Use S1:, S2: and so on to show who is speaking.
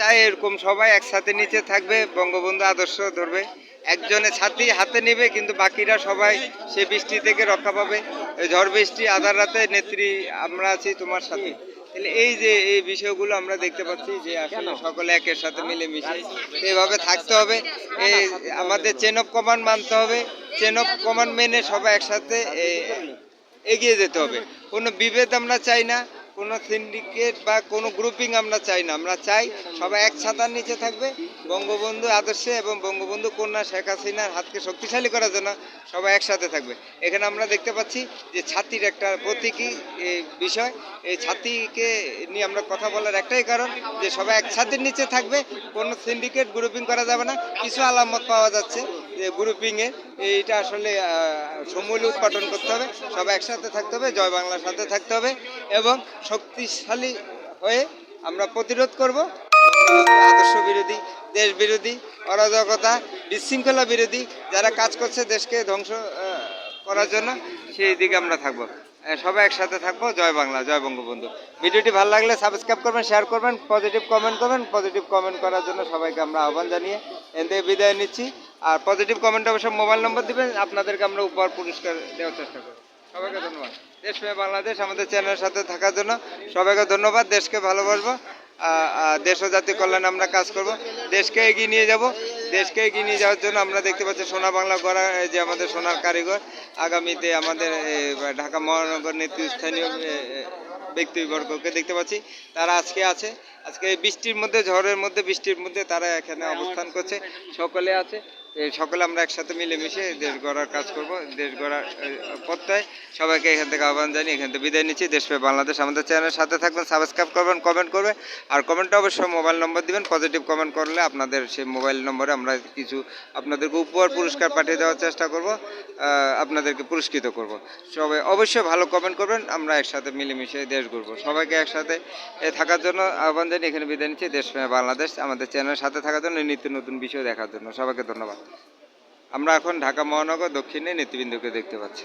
S1: চাই এরকম সবাই একসাথে নিচে থাকবে, বঙ্গবন্ধু আদর্শ ধরবে, একজনে ছাতি হাতে নেবে, কিন্তু বাকিরা সবাই সে বৃষ্টি থেকে রক্ষা পাবে। ঝড় বৃষ্টি আধার রাতে নেত্রী আমরা আছি তোমার সাথে। তাহলে এই যে এই বিষয়গুলো আমরা দেখতে পাচ্ছি যে আসলে সকলে একের সাথে মিলেমিশে এভাবে থাকতে হবে। এই আমাদের চেন অফ কমান্ড মানতে হবে, চেন অফ কমান্ড মেনে সবাই একসাথে এগিয়ে যেতে হবে। কোনো বিভেদ আমরা চাই না, কোনো সিন্ডিকেট বা কোনো গ্রুপিং আমরা চাই না। আমরা চাই সবাই এক ছাতার নিচে থাকবে, বঙ্গবন্ধু আদর্শে এবং বঙ্গবন্ধু কন্যা শেখ হাসিনার হাতকে শক্তিশালী করার জন্য সবাই একসাথে থাকবে। এখানে আমরা দেখতে পাচ্ছি যে ছাতির একটা প্রতীকী বিষয়। এই ছাতিকে নিয়ে আমরা কথা বলার একটাই কারণ যে সবাই এক ছাতির নিচে থাকবে, কোনো সিন্ডিকেট গ্রুপিং করা যাবে না। কিছু আলামত পাওয়া যাচ্ছে যে গ্রুপিংয়ে এইটা আসলে সমূল উৎপাদন করতে হবে, সবাই একসাথে থাকতে হবে, জয় বাংলার সাথে থাকতে হবে এবং শক্তিশালী হয়ে আমরা প্রতিরোধ করব আদর্শ বিরোধী, দেশ বিরোধী, অরাজকতা, বিশৃঙ্খলা বিরোধী যারা কাজ করছে দেশকে ধ্বংস করার জন্য, সেই দিকে আমরা থাকবো। সবাই একসাথে থাকবো। জয় বাংলা, জয় বঙ্গবন্ধু। ভিডিওটি ভালো লাগলে সাবস্ক্রাইব করবেন, শেয়ার করবেন, পজিটিভ কমেন্ট করবেন। পজিটিভ কমেন্ট করার জন্য সবাইকে আমরা আহ্বান জানিয়ে এতে বিদায় নিচ্ছি। আর পজিটিভ কমেন্ট অবশ্যই মোবাইল নম্বর দিবেন, আপনাদেরকে আমরা উপহার পুরস্কার দেওয়ার চেষ্টা করব। সবাইকে ধন্যবাদ। দেশপ্রেমে বাংলাদেশ আমাদের চ্যানেলের সাথে থাকার জন্য সবাইকে ধন্যবাদ। দেশকে ভালোবাসবো, দেশ ও জাতীয় কল্যাণে আমরা কাজ করব, দেশকে এগিয়ে নিয়ে যাব। দেশকে এগিয়ে নিয়ে যাওয়ার জন্য আমরা দেখতে পাচ্ছি সোনা বাংলা গড়া যে আমাদের সোনার কারিগর, আগামীতে আমাদের ঢাকা মহানগর নেতৃস্থানীয় ব্যক্তিবর্গকে দেখতে পাচ্ছি তারা আজকে আছে। আজকে বৃষ্টির মধ্যে, ঝড়ের মধ্যে, বৃষ্টির মধ্যে তারা এখানে অবস্থান করছে, সকলে আছে। সকলে আমরা একসাথে মিলেমিশে দেশ গড়ার কাজ করব, দেশ গড়ার পথটায় সবাইকে এখান থেকে আহ্বান জানিয়ে এখান থেকে বিদায় নিচ্ছি। দেশপ্রেমে বাংলাদেশ আমাদের চ্যানেলের সাথে থাকবেন, সাবস্ক্রাইব করবেন, কমেন্ট করবেন। আর কমেন্টে অবশ্যই মোবাইল নম্বর দিবেন। পজিটিভ কমেন্ট করলে আপনাদের সেই মোবাইল নম্বরে আমরা কিছু আপনাদেরকে উপহার পুরস্কার পাঠিয়ে দেওয়ার চেষ্টা করব, আপনাদেরকে পুরস্কৃত করব। সবাই অবশ্যই ভালো কমেন্ট করবেন, আমরা একসাথে মিলেমিশে দেশ গড়ব। সবাইকে একসাথে থাকার জন্য আহ্বান জানিয়ে এখানে বিদায় নিচ্ছি। দেশপ্রেমে বাংলাদেশ আমাদের চ্যানেলের সাথে থাকার জন্য, নিত্য নতুন বিষয় দেখার জন্য সবাইকে ধন্যবাদ। আমরা এখন ঢাকা মহানগর দক্ষিণে নেতৃবৃন্দকে দেখতে পাচ্ছি।